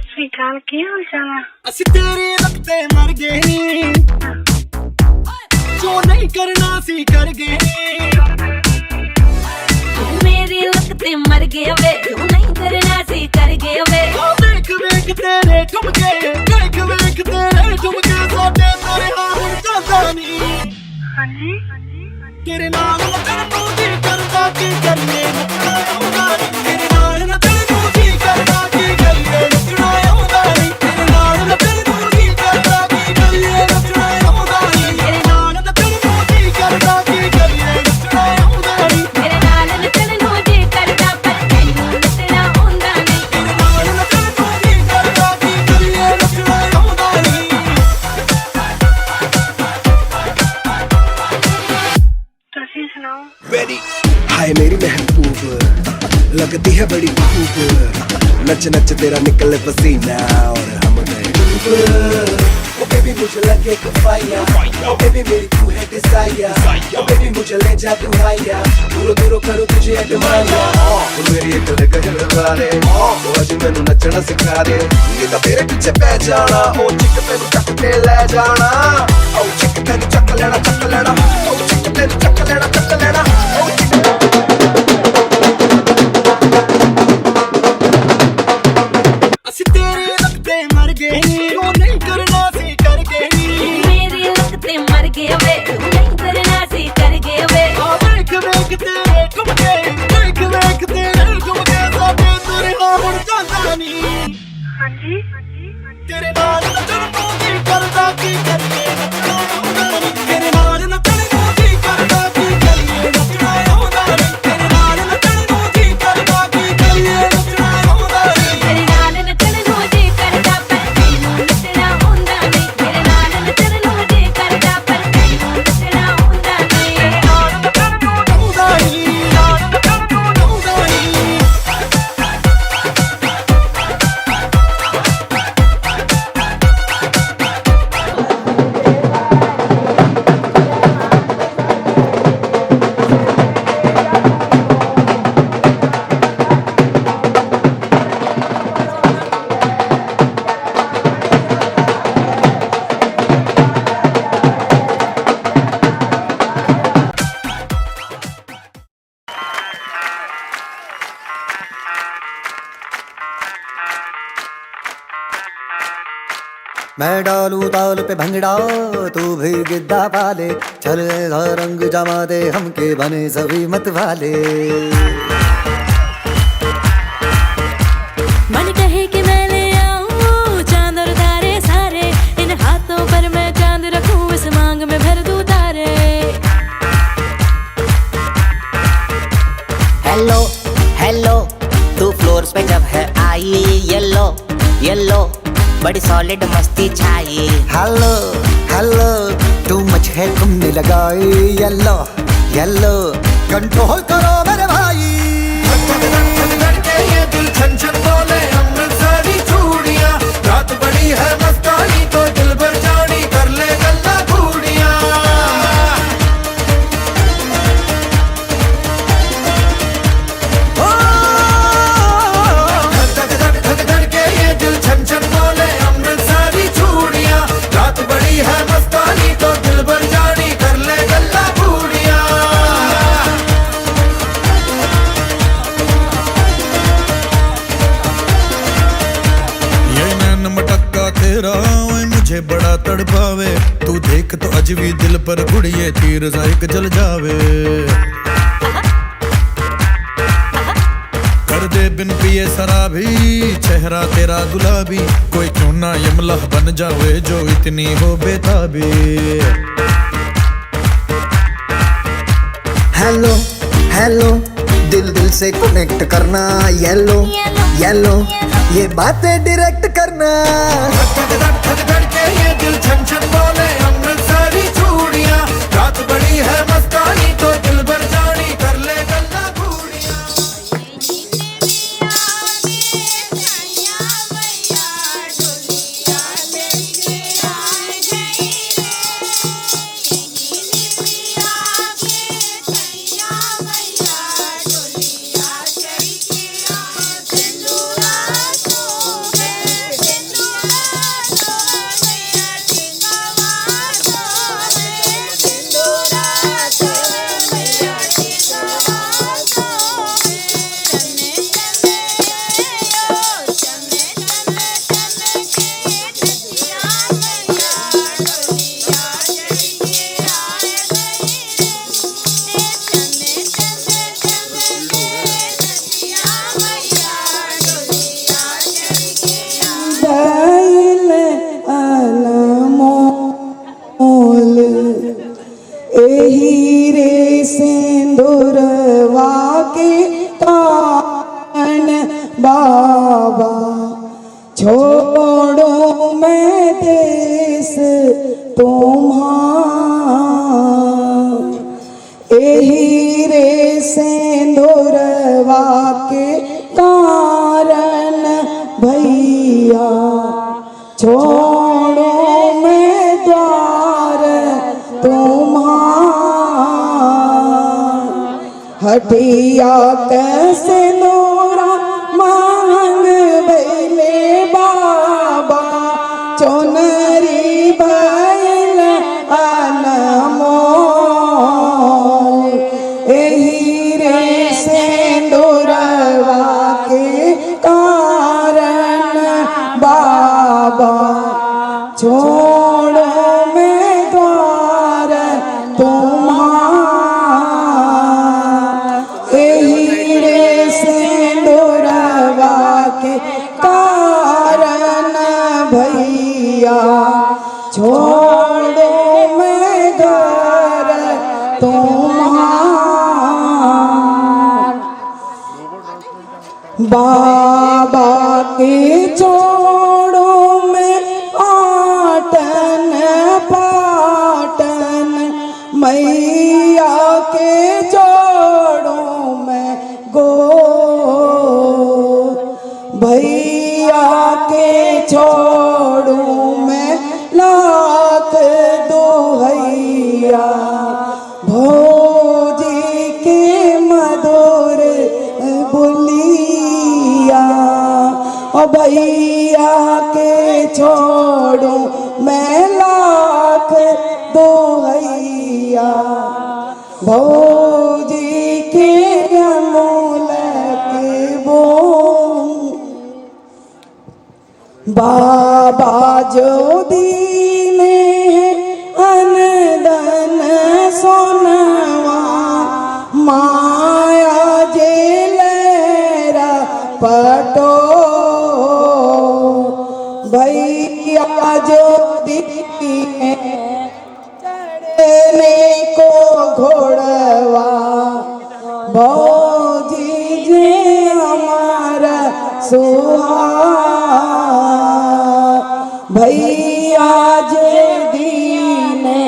श्रीकाल की हाल चाल है? ਅਸੀਂ ਤੇਰੇ ਰਖਤੇ ਮਰ ਗਏ ਨੀ, ਜੋ ਨਹੀਂ ਕਰਨਾ ਸੀ ਕਰ ਗਏ ਨੀ। मेरी लगते मर गए वे, जो नहीं करना सी कर गए वे। देख वेख तेरे ठुमके, देख वेख तेरे ठुमके, ਸਾਡੇ ਤੇਰੇ ਹਾਲ ਜਾਂਦਾ ਨੀ। हाँ जी ਤੇਰੇ ਨਾਲ ਨੱਚਣ ਨੂੰ ਜੀ ਕਰਦਾ, ਕੀ ਕਰੀਏ ਨੱਚਣਾ ਆਉਂਦਾ ਨੀ। ਤੇਰੇ ਨਾਲ ਨੱਚਣ ਨੂੰ ਜੀ ਕਰਦਾ, ਕੀ ਕਰੀਏ ਨੱਚਣਾ ਆਉਂਦਾ ਨੀ। ਤੇਰੇ ਨਾਲ ਨੱਚਣ ਨੂੰ ਜੀ ਕਰਦਾ, ਕੀ ਕਰੀਏ ਨੱਚਣਾ ਆਉਂਦਾ ਨੀ। ਤੇਰੇ ਨਾਲ ਨੱਚਣ ਨੂੰ ਜੀ ਕਰਦਾ, ਕੀ ਕਰੀਏ ਨੱਚਣਾ ਆਉਂਦਾ ਨੀ। मेरे नाल नचन नू जी करदा, पर तैनू नचना आउंदा नहीं। ਤੇਰੇ ਨਾਲ ਨੱਚਣ ਨੂੰ ਜੀ ਕਰਦਾ, ਕੀ ਕਰੀਏ ਨੱਚਣਾ ਆਉਂਦਾ ਨੀ। तुसी सुनाओ। Ready? हाय मेरी महबूब, लगती है बड़ी खूब, नच नच तेरा निकले पसीना और हम गए डूब। ओ बेबी मुझे लगे कफाया, ओ बेबी मेरी तू है डिजायर, ओ बेबी मुझे ले जा तू हाया, दूरों दूरों करूं तुझे एडमायर। ओ मेरी एक गजल वाले, तो आज मैनू नचना सिखा दे, नहीं तो तेरे पीछे पै जाना। ओ चिक तेनू चक के ले जाना, ओ चिक तेनू चक लेना, ओ चिक तेनू चक लेना, ओ चिक। ਅਸੀਂ ਤੇਰੇ ਰਖਤੇ ਮਰ ਗਏ ਨੀ, ਜੋ ਨਹੀਂ ਕਰਨਾ ਸੀ ਕਰ ਗਏ ਨੀ। मेरी लगते मर गए वे, जो नहीं करना सी कर गए वे। ਦੇਖ ਵੇਖ ਤੇਰੇ ਠੁਮਕੇ, ਦੇਖ ਵੇਖ ਤੇਰੇ ਠੁਮਕੇ, ਸਾਡੇ ਤੇਰੇ ਹਾਲ ਜਾਂਦਾ ਨੀ। हाँ जी ਤੇਰੇ ਨਾਲ ਨੱਚਣ ਨੂੰ ਜੀ ਕਰਦਾ, ਕੀ ਕਰੀਏ ਨੱਚਣਾ ਆਉਂਦਾ ਨੀ। ਤੇਰੇ ਨਾਲ ਨੱਚਣ ਨੂੰ ਜੀ ਕਰਦਾ, ਕੀ ਕਰੀਏ ਨੱਚਣਾ ਆਉਂਦਾ ਨੀ। ਤੇਰੇ ਨਾਲ ਨੱਚਣ ਨੂੰ ਜੀ ਕਰਦਾ, ਕੀ ਕਰੀਏ ਨੱਚਣਾ ਆਉਂਦਾ ਨੀ। मेरे नाल नचन नू जी करदा, पर तैनू नचना आउंदा नहीं। मेरे नाल नचन नू जी करदा, पर तैनू नचना आउंदा नहीं। ਨਾਲ ਨੱਚਣ ਨੂੰ ਆਉਂਦਾ ਨੀ, ਨਾਲ ਨੱਚਣ ਨੂੰ ਆਉਂਦਾ ਨੀ। मैं डालू ताल पे भंगड़ा, तू भी गिद्दा पाले, चल ऐसा रंग जमा दे हमके बने सभी मत वाले। मन कहे कि मैं ले आऊं चांद और तारे सारे, इन हाथों पर मैं चांद रखूं, इस मांग में भर दूं तारे। हेलो हेलो, तू फ्लोर पे जब है आई, येलो येलो बड़ी सॉलिड मस्ती छाई। हेलो हेलो, तू मच है तुमने लगाई, येलो येलो कंट्रोल करो मेरे भाई। ये दिल छन छन बोले अमृतसरी चूड़ियां, रात बड़ी है मस्तानी तो दिल भर जानी, कर ले गल्ला बूढ़ियां। ये दिल छन छन बोले अमृतसरी चूड़ियां, रात बड़ी है मस्तानी तो दिल भर जानी, कर ले गल्ला बूढ़ियां। ये नैन मटक्का तेरा ओए मुझे बड़ा तड़पावे, तू देख तो अज भी दिल पर गुड़िए तीर सा एक जल जावे। कर दे बिन पिए शराबी, चेहरा तेरा गुलाबी, कोई क्यों ना यमला बन जावे जो इतनी हो बेताबी। हेलो हेलो, दिल दिल से कनेक्ट करना, येलो येलो ये बातें डायरेक्ट करना। ये दिल छन छन बोले अमृतसरी चूड़ियां, रात बड़ी है मस्तानी तो दिल भर जानी, कर ले गल्ला बूढ़ियां। एही रे सिंदूरवा के कान बाबा छोड़ो मैं देश तुम्हारा। एही रे सिंदूरवा के कारण भैया छोड़ो मैं द्वार तुम्हारा। हटिया कैसे नोरा मांग बैले बाबा चोनरी बैल अनमोल। एही रे सिंदूरवा के कारण बाबा छोड़ो मैं द्वार तुम्हारा। एही रे सिंदूरवा के कारण भैया छोड़ो मैं घर तुम्हारा। बाबा के छोड़ो में आटन पाटन मैया के छोड़ो में गो भैया के छोड़ो में लाख दोहैया भोजी के मधुर बुलिया। और भैया के छोड़ो मैं लाख दोहैया भौजी के अमूल के बो। बाबा जो दीने अनदन सोनवा माया जेलरा पटो। भैया जो दीने चढ़ने को घोड़वा भौजी जे हमारा सुहाग। भैया जे दीने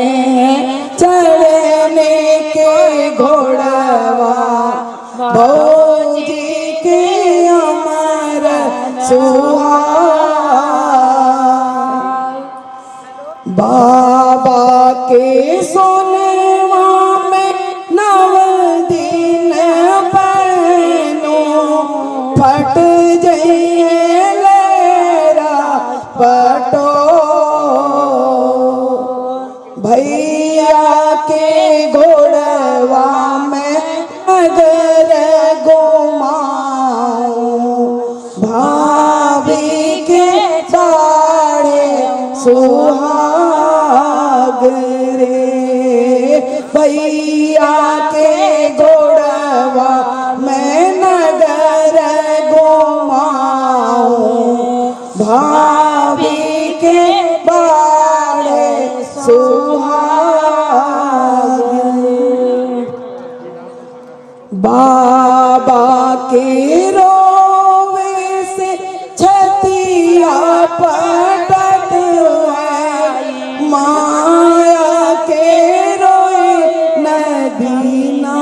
चढ़ने के घोड़वा भौजी के हमारा सुहाग। बाबा के सोनवा में नव दिन पहनो फट जाइए लेरा पटो। भैया के घोड़वा में नगर घुमाऊं भाभी के दाढ़े सुहाग रे। भैया के घोड़वा मैं नगर घुमाऊं भाभी के बाड़े सुहाग। बाबा के रोवे से छतिया पटत है माया के रोए नदीना।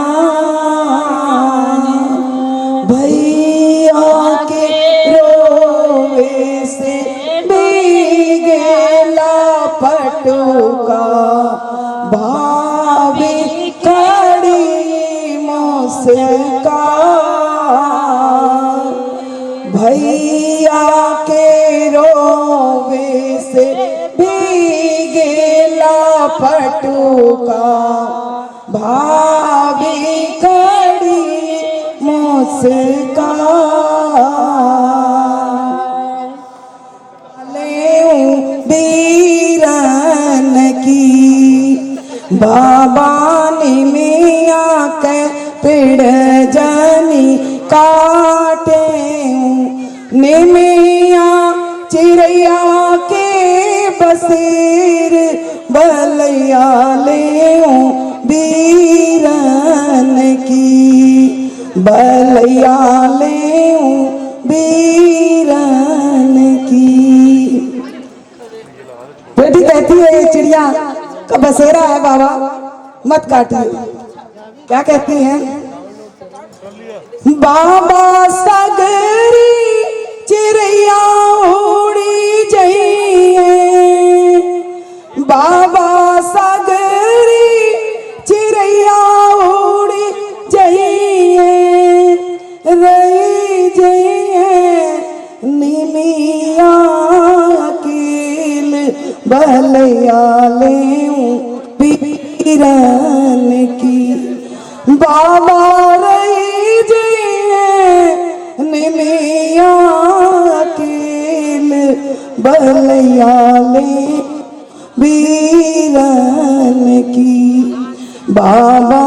भैया के रोवे से भीगेला पटुका भाभी खड़ी मुस्कान। भैया के रोवे से भीगेला पटुका भाभी खड़ी मुस्कान। बीरन की बाबा ने मिया के पेड़ जानी काटे। निमिया चिड़ैया के बसेर बलैया ले बलैया ले बीरन की। बेटी कहती है ये चिड़िया का बसेरा है बाबा, मत काटिए। क्या कहती है? बाबा सगरी चिड़िया उड़ी जाइए, बाबा सगरी चिड़िया उड़ी जाइए, रही जाइए निमिया कील बलैया ले बीरन की। बाबा रही जाइए निमिया कील बलैया ले बीरन की। बाबा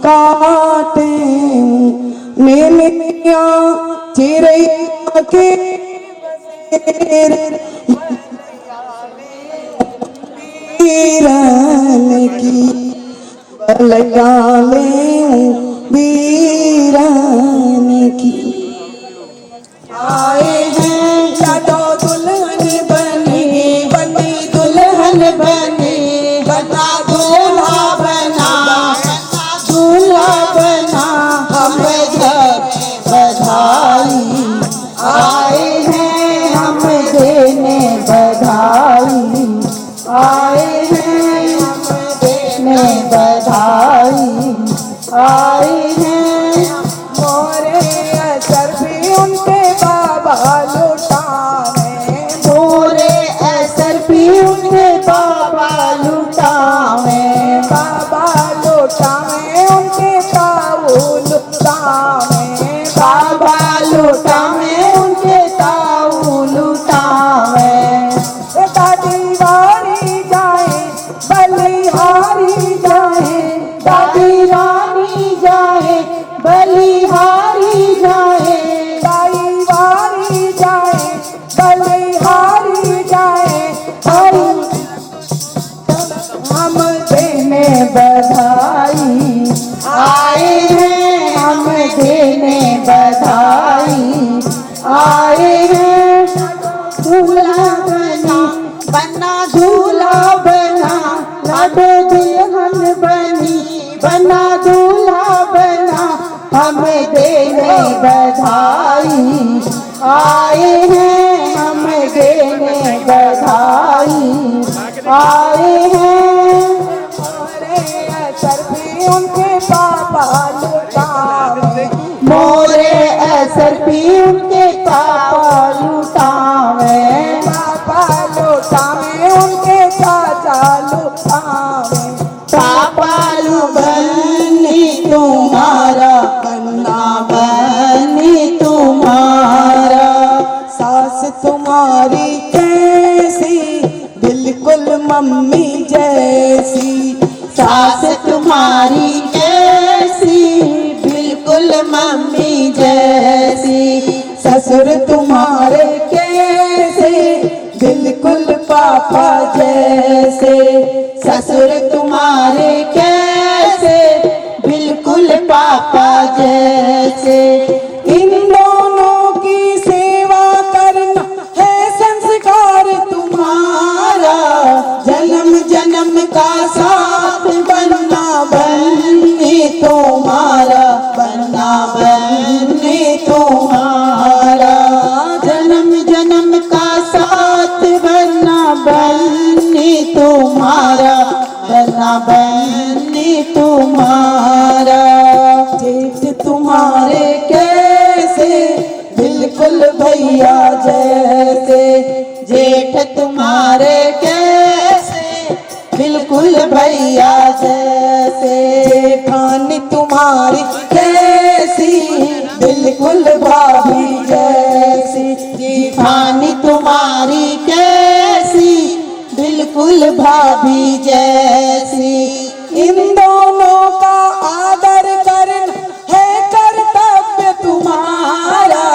काटे निमिया चिड़िया के बीरन की, बलैया ले बीरन की। आए हैं जादो दुल्हन बनी, बनी दुल्हन बनी, बना दूल्हा बना, दूल्हा बना, हम बधाई। आए हैं हम देने बधाई, आए हैं हम देने बधाई, आए हैं मोरे असर भी उनके बाबा लुटावे, मोरे असर भी उनके बाबा लुटावे, बाबा लुटावे उनके ताऊ लुटावे, बाबा लुटावे उनके ताऊ लुटावे। दादी वारी जाए बलिहारी जाए, दादी रानी जाए बलिहारी जाए, दाई वारी जाए बलिहारी जाए, हम देने बधाई। आए हैं हम देने बधाई, आए हैं दूल्हा बना, बना दूल्हा बना, लाडो दुल्हन बनी, बना दूल्हा बना, हम देने बधाई। आए हैं हम देने बधाई, आए हैं मोरे असर भी उनके पापा लुटावे, मोरे असर भी उनके पापा लुटावे, पापा लुटावे उनके चाचा लुटावे। पापा बनी तुम्हारा, बन्ना बनी तुम्हारा, सास तुम्हारी कैसी बिल्कुल मम्मी जैसी, सास तुम्हारी कैसी बिल्कुल मम्मी जैसी, ससुर तुम्हारे कैसे बिल्कुल पापा जैसे, ससुर तुम्हारे कैसे बिल्कुल पापा जैसे। इन दोनों की सेवा करना है संस्कार तुम्हारा, जन्म जन्म का साथ बनना बनने तुम्हारा, बनना बनने तुम्हारा, जन्म जन्म का साथ बनना बनने तुम्हारा, बनना बनने तुम्हारा। जेठ तुम्हारे कैसे बिल्कुल भैया जैसे, जेठ तुम्हारे कैसे बिल्कुल भैया जैसे, जेठानी तुम्हारी कैसी बिल्कुल भाभी जैसी, जेठानी तुम्हारी कैसी बिल्कुल भाभी जैसी। इन दोनों का आदर करना है कर्तव्य तुम्हारा,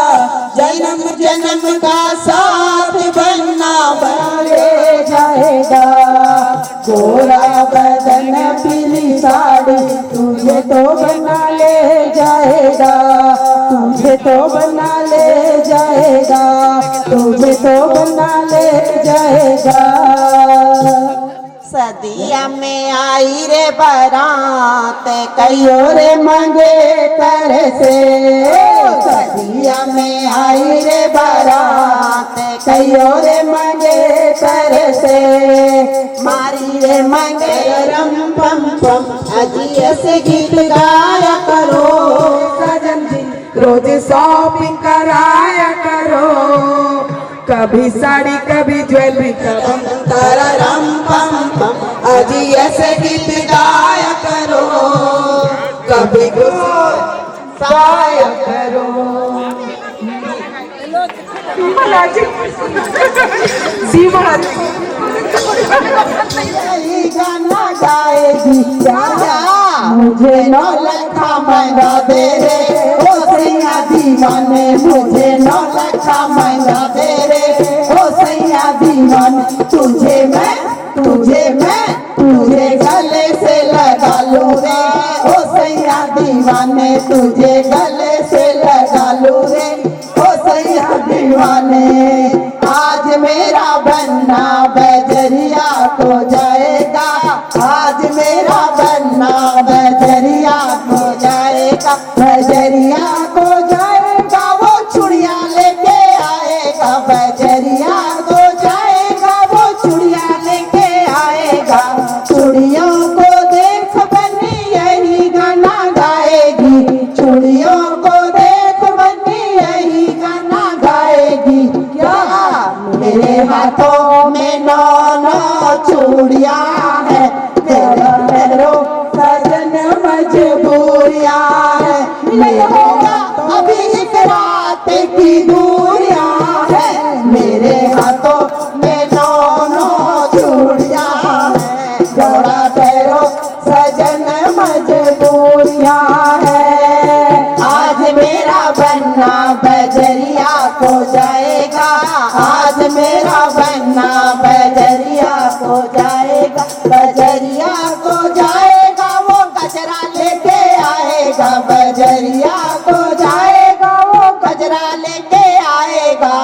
जन्म जन्म का साथ बनना बने जाएगा, गोरा बदन पीली की साड़ी तुझे तो बना ले जाएगा, तुझे तो बना ले जाएगा, तुझे तो बना ले जाएगा। सदिया में आई रे बारात कईयो रे मंगे कर से, सदिया में आई रे बारात कईयो रे मंगे कर से, मारी रे मंगे रम पम पम अजिया से गीत गाया करो, सजन जी रोज शॉपिंग कराया करो, कभी साड़ी कभी ज्वेलरी कभी तारा रम पम पम अजिया से गीत गाया करो, कभी गाया करो। यही गाना गाएगी क्या, मुझे 9 लाख महंगा दे रे ओ सैया दीवाने, मुझे 9 लाख महंगा दे रे ओ सैया दीवाने, तुझे मैं तुझे गले से लगा लूं रे ओ सैया दीवाने, तुझे गले से लगा लूं रे ओ सैया दीवाने। आज मेरा बनना बजरिया को जाएगा, आज मेरा बनना बजरिया को जाएगा, बजरिया को जाएगा, वो चूड़िया लेके आएगा, बजरिया को जाएगा, वो चूड़िया लेके आएगा, चूड़ियों को देख बनी यही गाना गाएगी, चूड़ियों को देख बनी यही गाना गाएगी क्या, मेरे हाथों में 9 चूड़ियां है, तेरे पैरों सजन मजबूरियां है, मेरा अभी एक रात की दूरियां है, मेरे हाथों में 9 चूड़ियां है, जोड़ा पैरों सजन मजबूरियां है। आज मेरा बनना बजरिया को जाएगा, आज मेरा बनना बजरिया को जाएगा, बजरिया को जाएगा, वो गजरा लेके आएगा, बजरिया को जाएगा, वो गजरा लेके आएगा,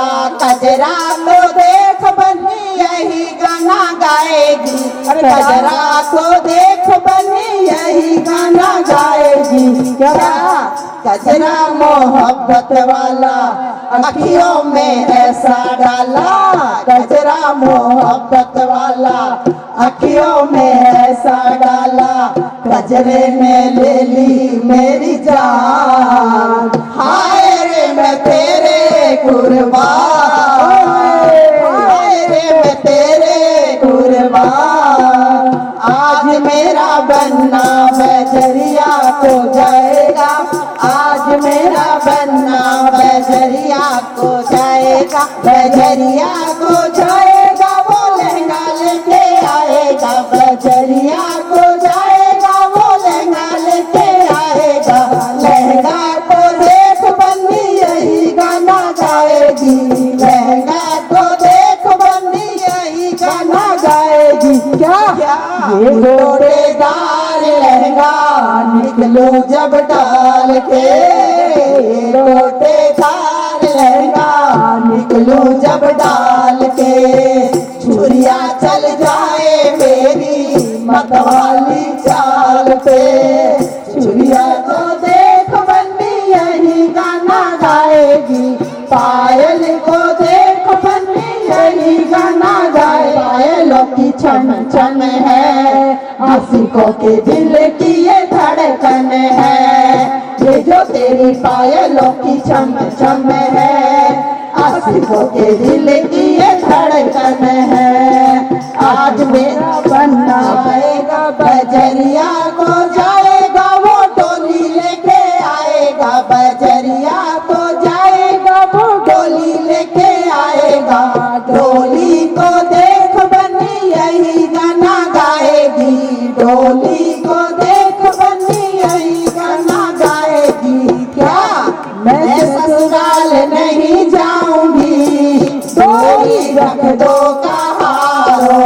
गजरा को देख बनी यही गाना गाएगी, गजरा को देख बनी यही गाना गाएगी क्या, गजरा मोहब्बत वाला अखियों में ऐसा डाला, गजरा मोहब्बत वाला अखियों में ऐसा डाला, गजरे में ले ली मेरी जान, हाय रे मैं तेरे कुर्बान, हाय रे मैं तेरे कुर्बान। आज मेरा बनना बजरिया को जाएगा, आज मेरा बनना बजरिया को जाएगा, बजरिया को जाएगा, वो लहंगा लेके आएगा, बजरिया को जाएगा, वो लहंगा लेके आएगा, लहंगा को देख बनी यही गाना गाएगी, लहंगा को देख बनी यही गाना गाएगी क्या, ये गोटेदार लहंगा निकलो जब डाल के, गोटेदार लहंगा निकलो जब डाल के, छुरिया चल जाए मेरी मतवाली चाल पे, छुरिया को देख बनी यही गाना गाएगी, पायल को देख बनी यही गाना गाए, पायलों की छन छन है, आशिकों के दिल की ये धड़कन है, ये जो तेरी पायलों की छम छम है, आशिकों के दिल की ये धड़कन है। आज मेरा बनना आएगा बजरिया को जाएगा, वो डोली लेके आएगा, बजरिया को जाएगा, वो डोली लेके आएगा, डोली को देख बनी यही गाना गाएगी, डोली को देख बनी यही गाना गाएगी क्या, मैं ससुराल नहीं जाऊंगी, डोली रख दो कहारो,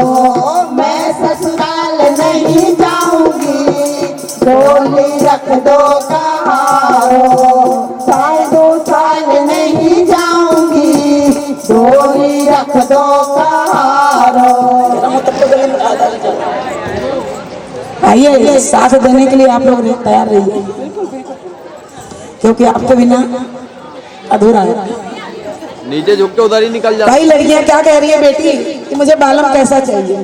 मैं ससुराल नहीं जाऊंगी, आइए साथ देने के लिए आप लोग तैयार रहिए, क्योंकि आपके बिना अधूरा है। नीचे झुक के उधर ही निकल जा। भाई लड़कियां क्या कह रही है बेटी कि मुझे बालम कैसा चाहिए?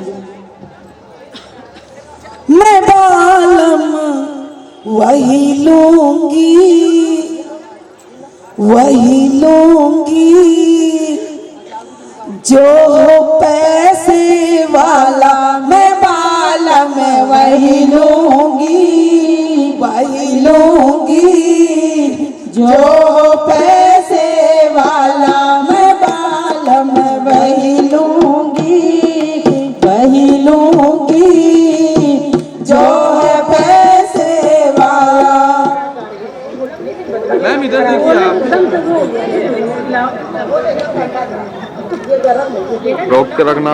मैं बालम वही लूंगी जो हो पैसे वाला। मैं बालम वही लूंगी जो हो पैसे वाला। मैं बालम वही लूंगी जो है पैसे वाला। मैम इधर देखिए आप। रोक के रखना।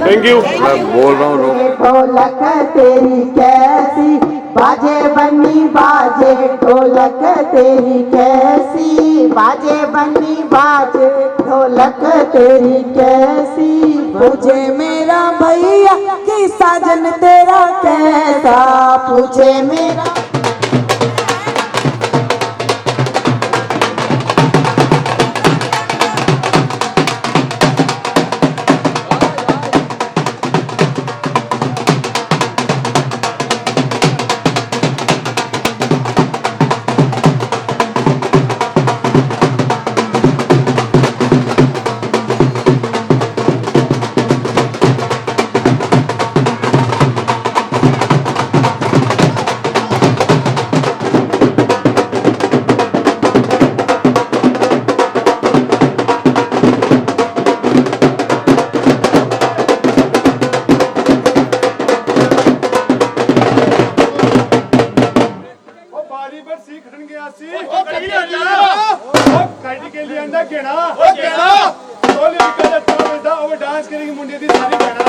Thank you. मैं बोल रहा हूँ रोक। ढोलक तेरी कैसी बाजे बन्नी बाजे, ढोलक तेरी कैसी बाजे बन्नी बाजे, ढोलक तेरी कैसी। पूछे मेरा भैया कि साजन तेरा कैसा, पूछे मेरा डांस करेगी मुंडे दी सारी कहना।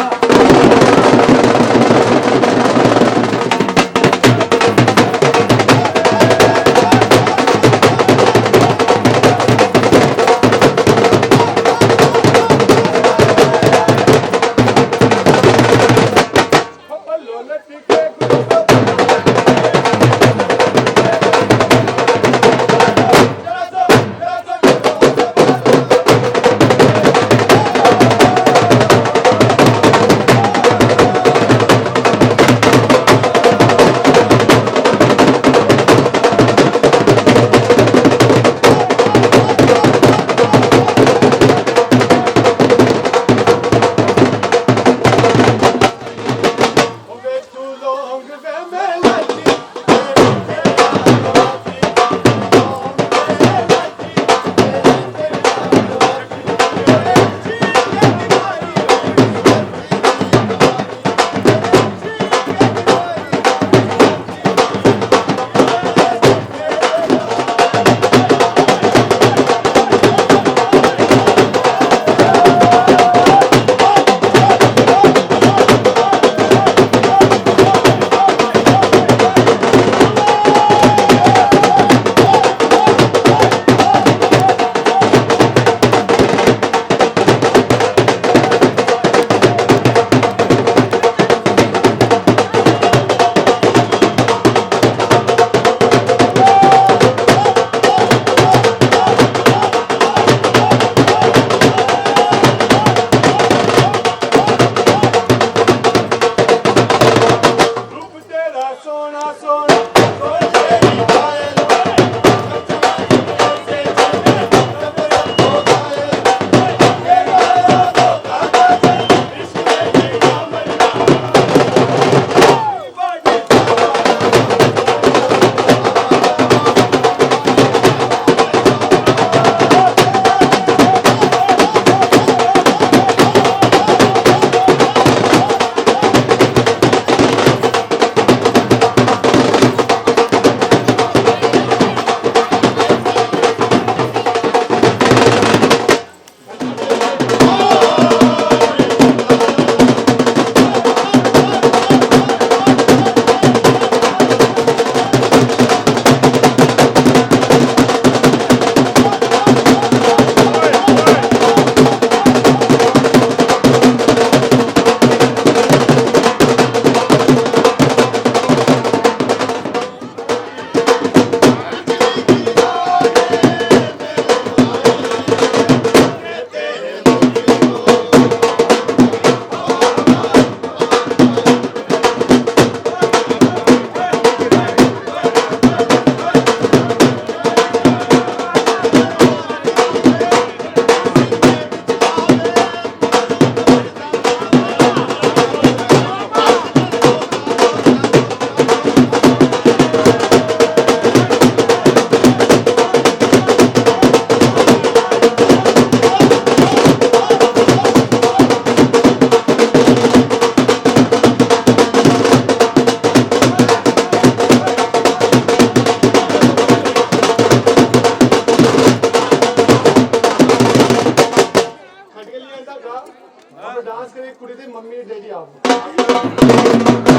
ਕੁੜੀ ਦੀ ਮੰਮੀ ਡੈਡੀ ਆਪ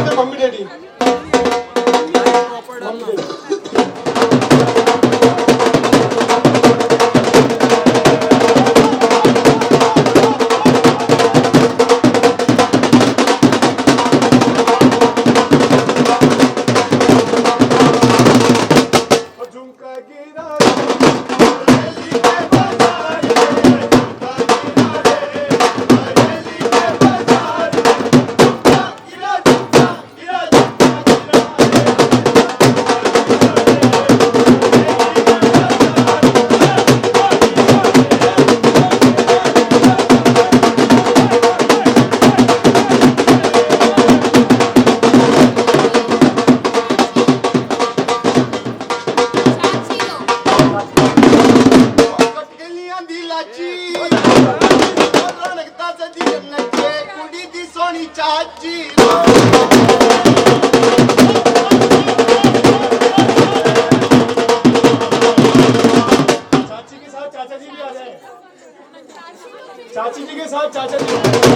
ਤੇ ਮੰਮੀ ਡੈਡੀ चाची जी के साथ चाचा जी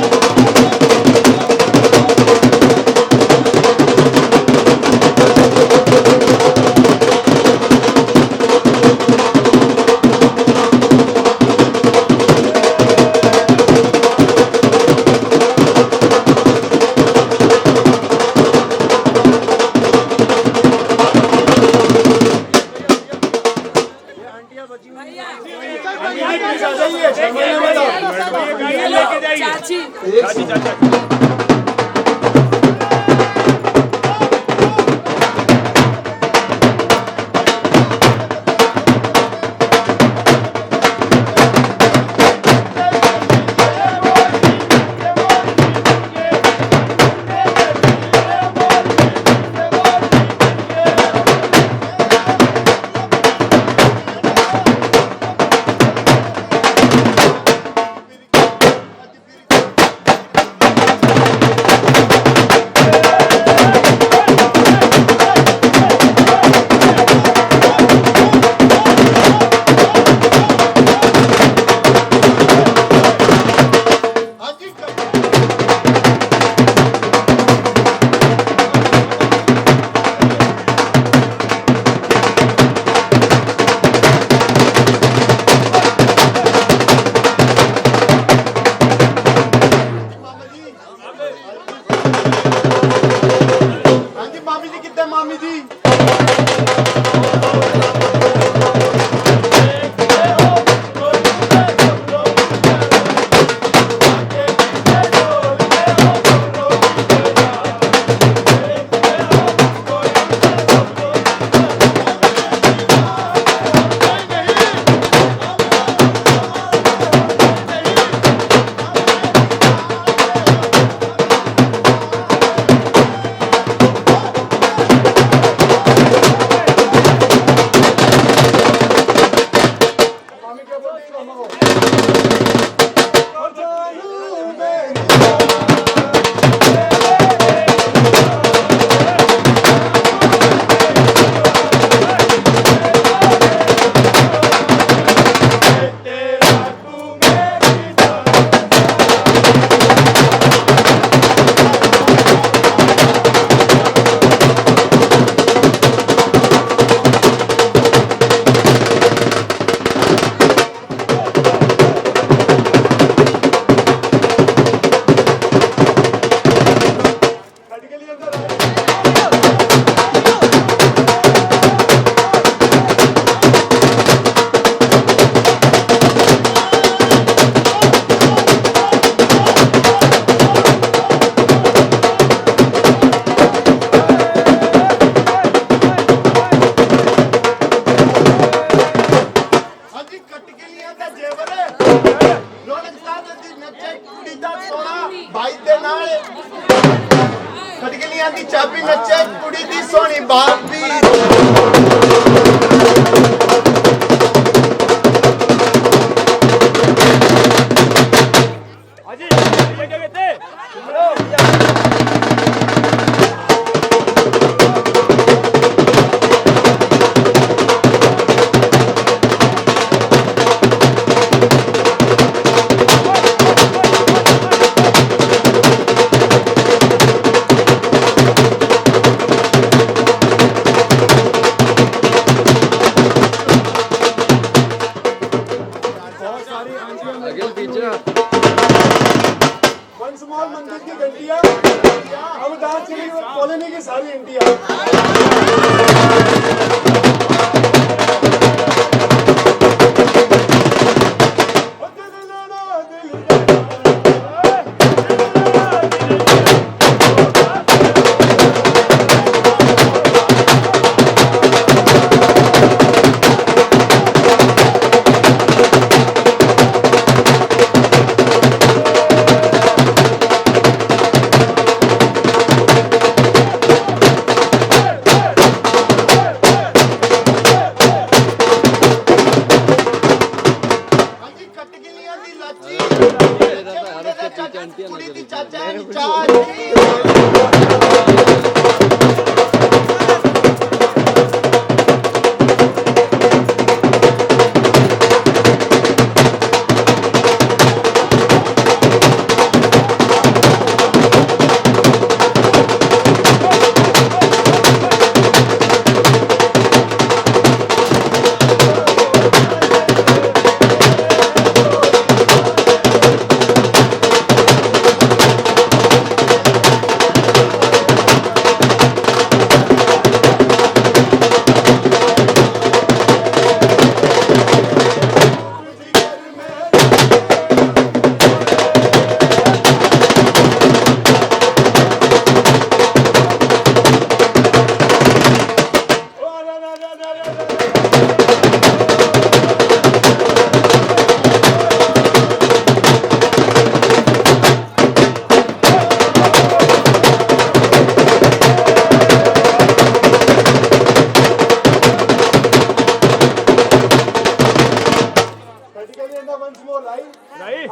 मॉल मंदिर की घंटियां अब डांस करेंगे कॉलोनी की सारी घंटियां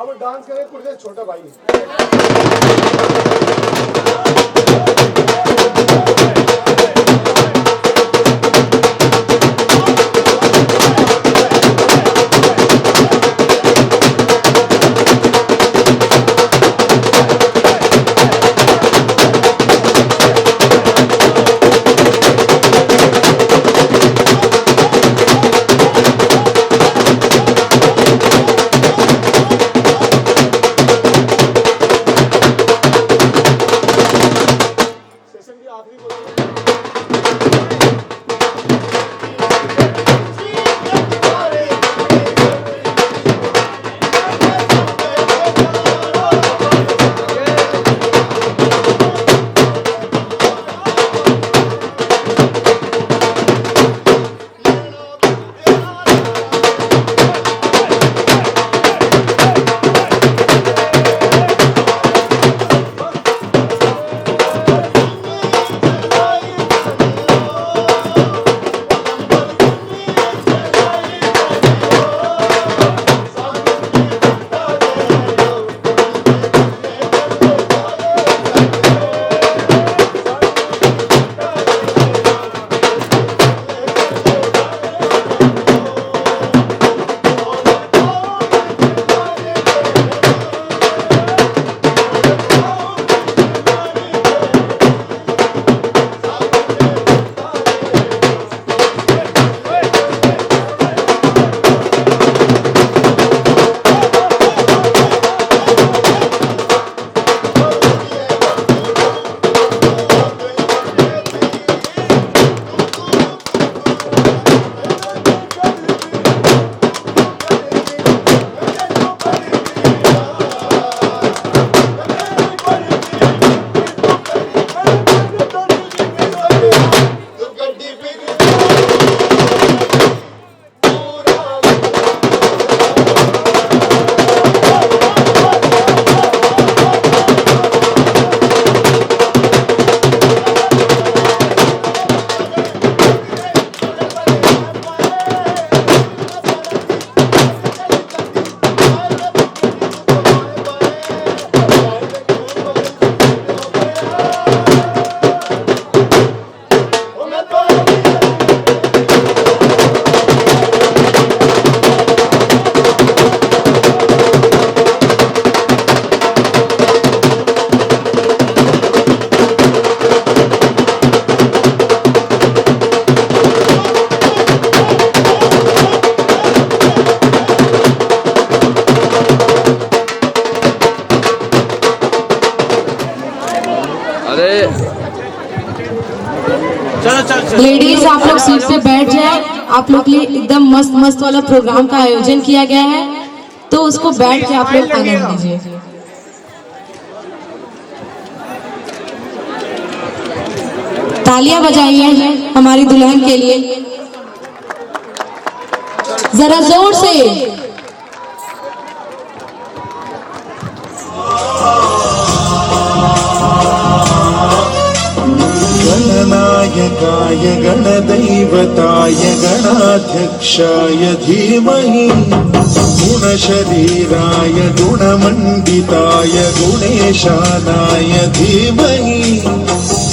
अब डांस करें कुछ छोटा भाई लेडीज आप लोग सीट से बैठ जाए। आप लोग के लिए एकदम मस्त मस्त वाला प्रोग्राम का आयोजन किया गया है, तो उसको बैठ के आप लोग आनंद लीजिए। तालियां बजाइए हमारी दुल्हन के लिए जरा जोर से। गणनायकाय गणदैवताय गणाध्यक्षाय धीमहि गुणशरीराय गुणमण्डिताय गुणेशानाय धीमहि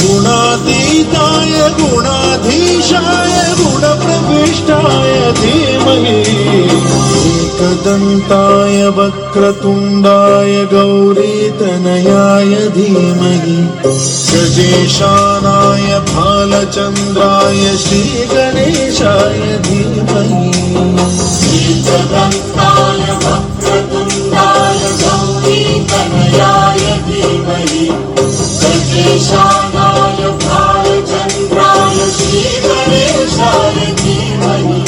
गुणातीताय गुणाधीशाय गुणप्रविष्टाय धीमहि एकदन्ताय वक्रतुण्डाय गौरीतनयाय धीमहि गजेशानाय भालचन्द्राय श्रीगणेशाय धीमहि एकदन्ताय वक्रतुण्डाय गौरीतनयाय धीमहि गजेशानाय भालचन्द्राय श्रीगणेशाय धीमहि।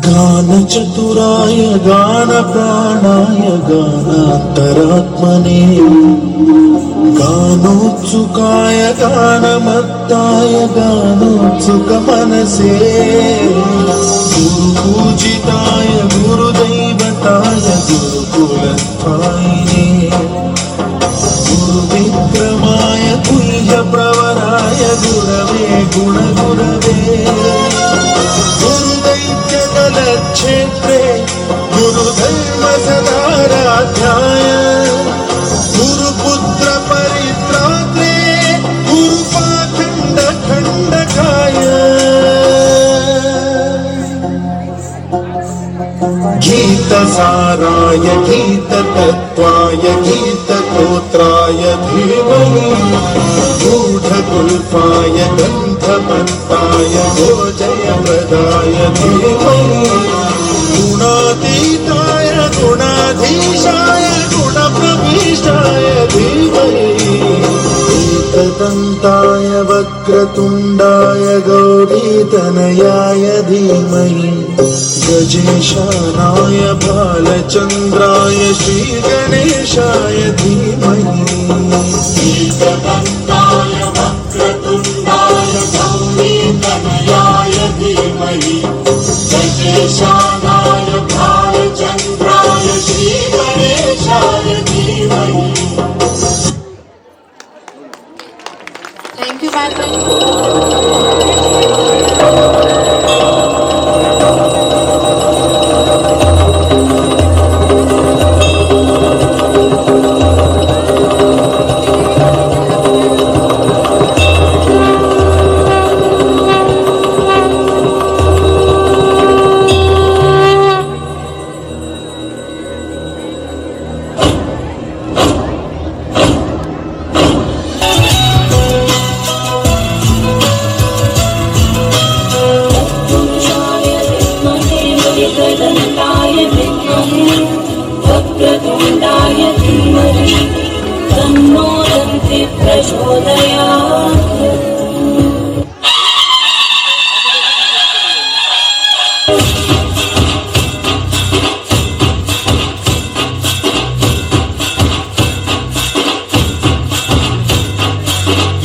गानचतुराय गानप्राणाय गानान्तरात्मने गानोत्सुकाय गानमत्ताय गानोत्सुकमनसे गुरुपूजिताय गुरुदैवताय गुरुकुलस्थायिने गुरुविक्रमाय गुह्यप्रवराय गुरवे गुणगुरवे गुरुदैत्यदलक्षेत्रे गुरुधर्मसदाराध्याय गुरुपुत्रपरित्रात्रे गुरुपाखण्डखण्डकाय गीतसाराय गीततत्त्वाय गीतगोत्राय धीमहि गूढगुल्फाय गन्धपन्ताय गोजयप्रदाय धीमहि गुणातीताय गुणाधीशाय गुणप्रविष्टाय धीमहि एकदन्ताय वक्रतुण्डाय गौरीतनयाय धीमहि गजेशानाय भालचन्द्राय श्रीगणेशाय धीमहि एकदन्ताय वक्रतुण्डाय गौरीतनयाय धीमहि गजेशानाय भालचन्द्राय श्रीगणेशाय धीमहि। Thank you ma'am. वक्रतुण्डाय धीमहि तन्नो दन्ति प्रचोदयात्।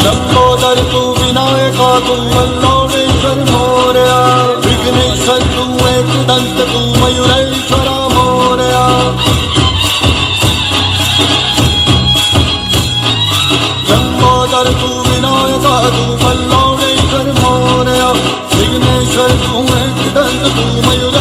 लंबोदर तू विनायका तू मल्लोरेश्वर मोरया विघ्नेश्वर तू एकदंत तू मयूरेश्वरा मोरया लंबोदर तू विनायका तू मल्लोरेश्वर मोरया विघ्नेश्वर तू एकदंत तू मयूरेश्वरा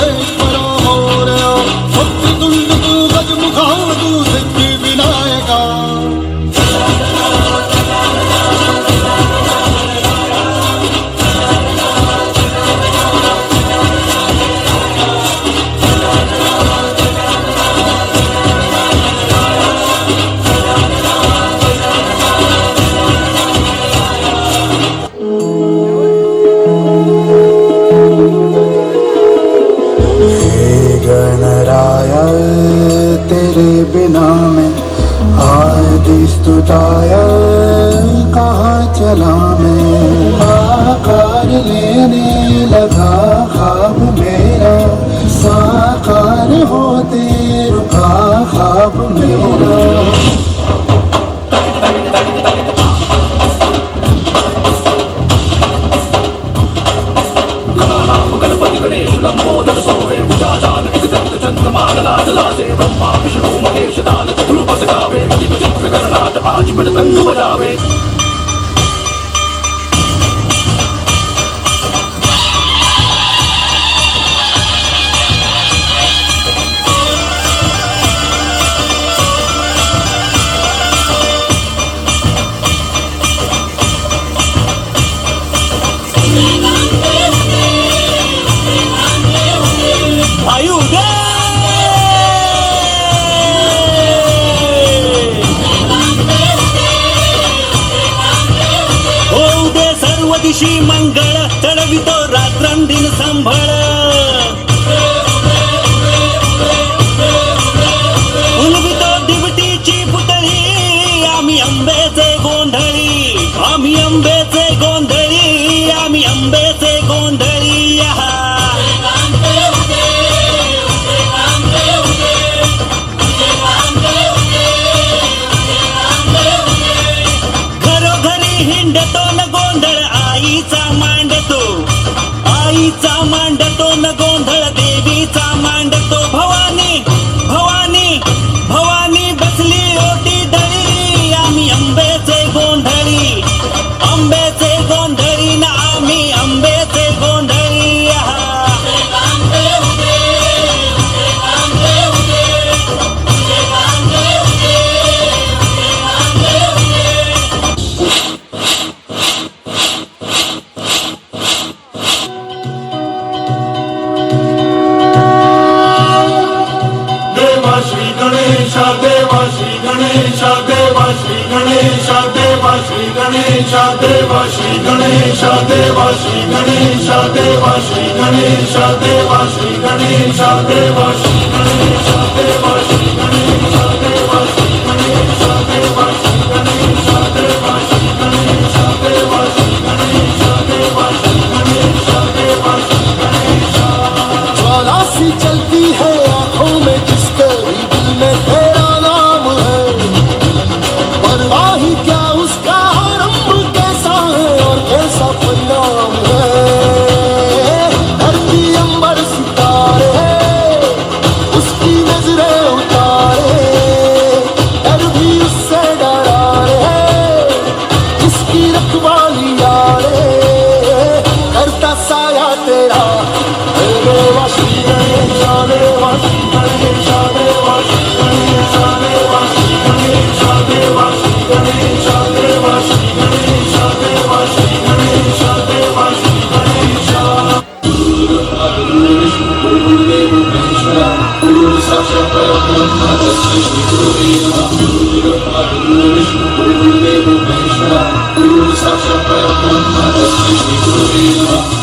बताया कहाँ चला मैं, आकार लेने लगा ख्वाब मेरा, साकार होते रुका ख्वाब मेरा। दिशी मंगळ चढवितो रात्रंदिन संभळ, उलवितो दिवटीची पुतळी आम्ही अंबेचे गोंधळी, आम्ही अंबेचे गोंधळी, आम्ही अंबेचे गोंधळी। घरोघरी हिंडतो न गोंधळ आईचा मांडतो, आईचा मांडतो न गोंधळ देवीचा मांडतो। भवानी भवानी भवानी बसली ओटी दळी, आम्ही अंबेचे गोंधळी, अंबेचे गोंधळी ना आम्ही अंबेचे गोंधळी। देवा श्री गणेशा, देवा श्री गणेशा, देवा श्री गणेशा, देवा श्री गणेशा, देवा श्री गणेशा, देवा श्री गणेशा, देवा श्री गणेशा, देवा श्री गणेशा, देवा श्री गणेशा, देवा श्री गणेशा, देवा श्री गणेशा, देवा श्री गणेशा, देवा श्री गणेशा, देवा श्री गणेशा, देवा श्री गणेशा। ज्वाला सी चलती है आंखों में जिसके दिल में तेरा नाम है, परवाही क्या उसका आरंभ कैसा है और कैसा परिणाम है। धरती अंबर सितारे उसकी नजरें उतारे, डर भी उससे डरा रे, इसकी रखवाली यारे करता साया तेरा। देवा श्री गणेशा, देवा श्री गणेशा, देवा श्री गणेशा, देवा श्री गणेशा, देवा श्री गणेशा, देवा श्री गणेशा, देवा श्री गणेशा, देवा श्री गणेशा। गुरुदेव महेश्वरा, गुरु साक्षात् परब्रह्म तस्मै श्री गुरुवे नमः। गुरुदेव महेश्वरा, गुरु साक्षात् परब्रह्म तस्मै श्री गुरुवे नमः।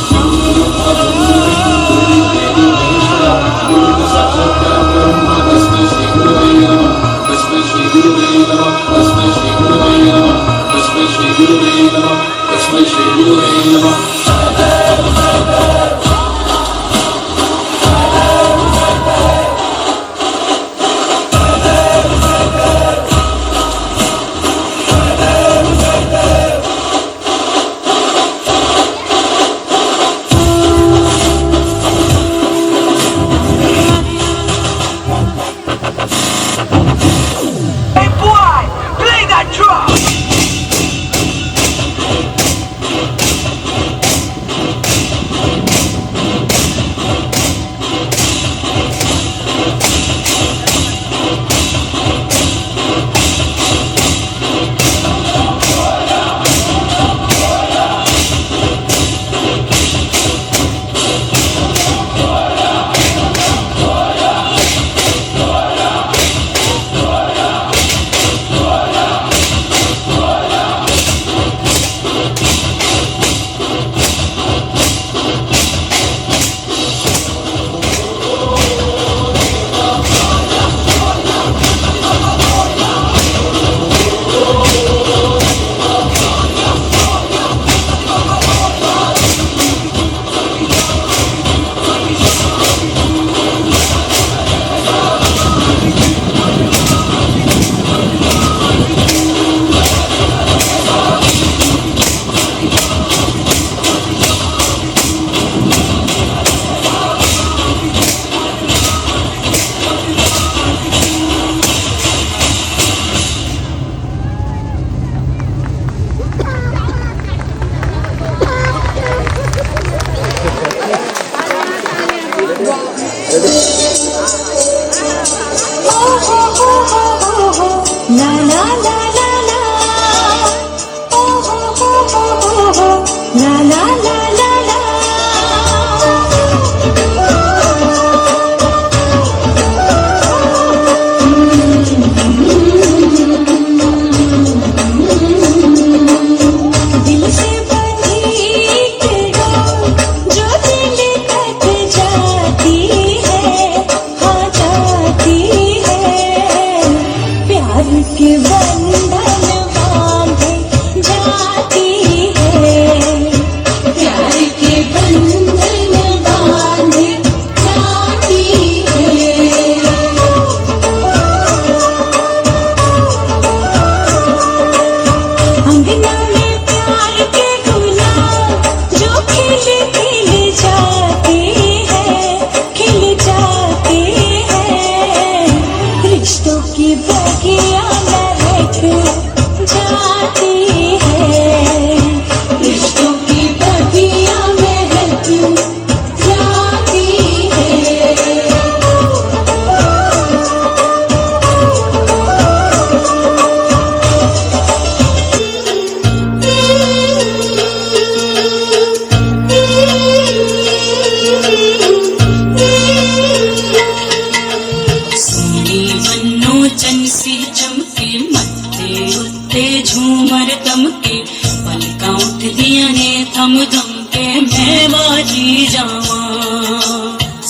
दम दम के मैं बाजी जावा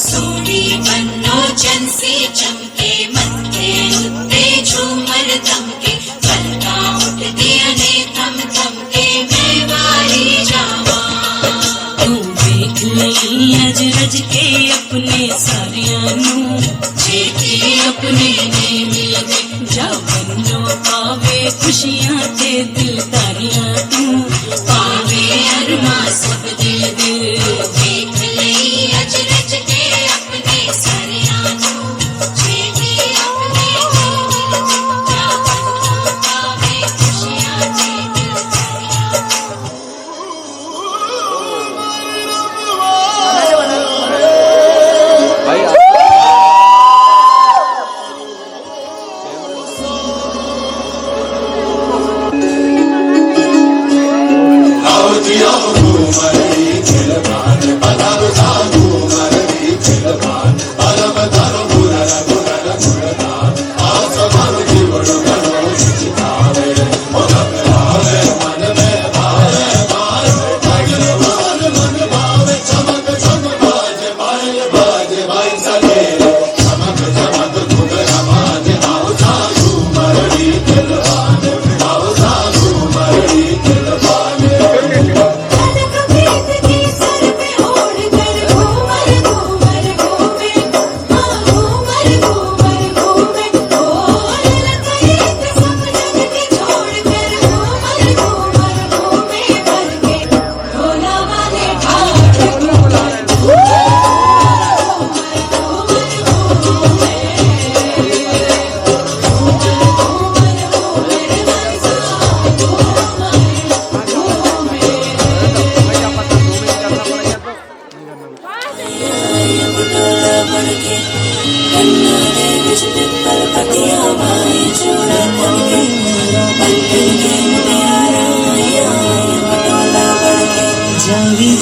सोनी बन्नो चंसी चमके मत्थे उत्ते झूमर दमके पलका उठ दिया ने थम थम के मैं बारी जावा तू देख लई अज रज के अपने सारियां नू जेती अपने ने मिलवे जा बन्नो पावे खुशियां ते दिल तारियां तू पावे अरमा सब दिल दिल देख लई अज रज के अपने सारियां नू जेती अपने ने मिलवे जा बन्नो पावे खुशियां ते दिल तारियां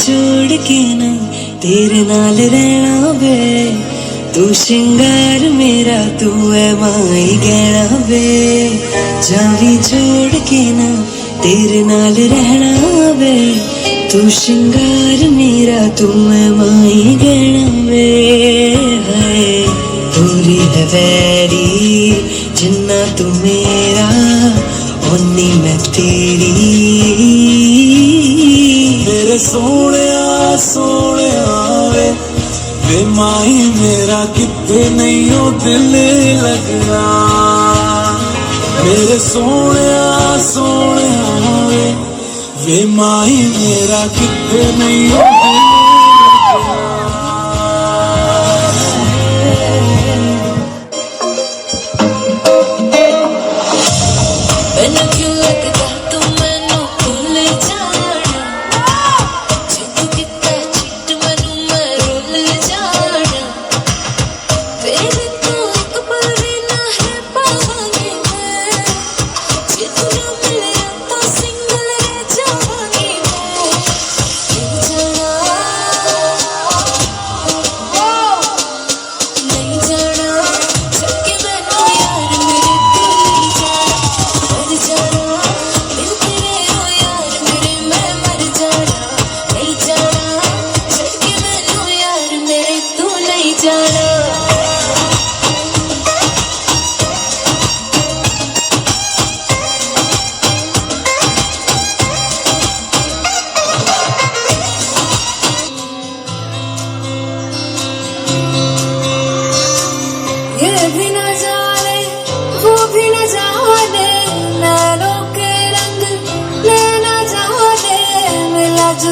छोड़ के ना तेरे नाल रहना वे तू श्रृंगार मेरा तू है माई गहना वे जावी छोड़ के ना तेरे नाल रहना वे तू श्रृंगार मेरा तू है माई गहना वे हाय पूरी है वैरी जिन्ना तू मेरा ओनी मैं तेरी मेरे सोने वे वे माही मेरा कितने नहीं हो दिल लगना मेरे सोने वे माही मेरा कितने नहीं हो दिल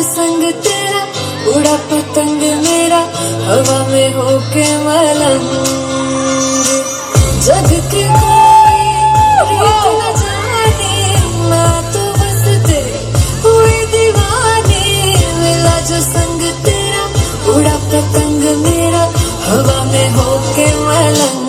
संग तेरा उड़ा पतंग मेरा हवा में होके मलंग जग के कोई रीत न जाने मैं तो बस तेरी हुई दीवानी मिला जो संग तेरा उड़ा पतंग मेरा हवा में होके मलंग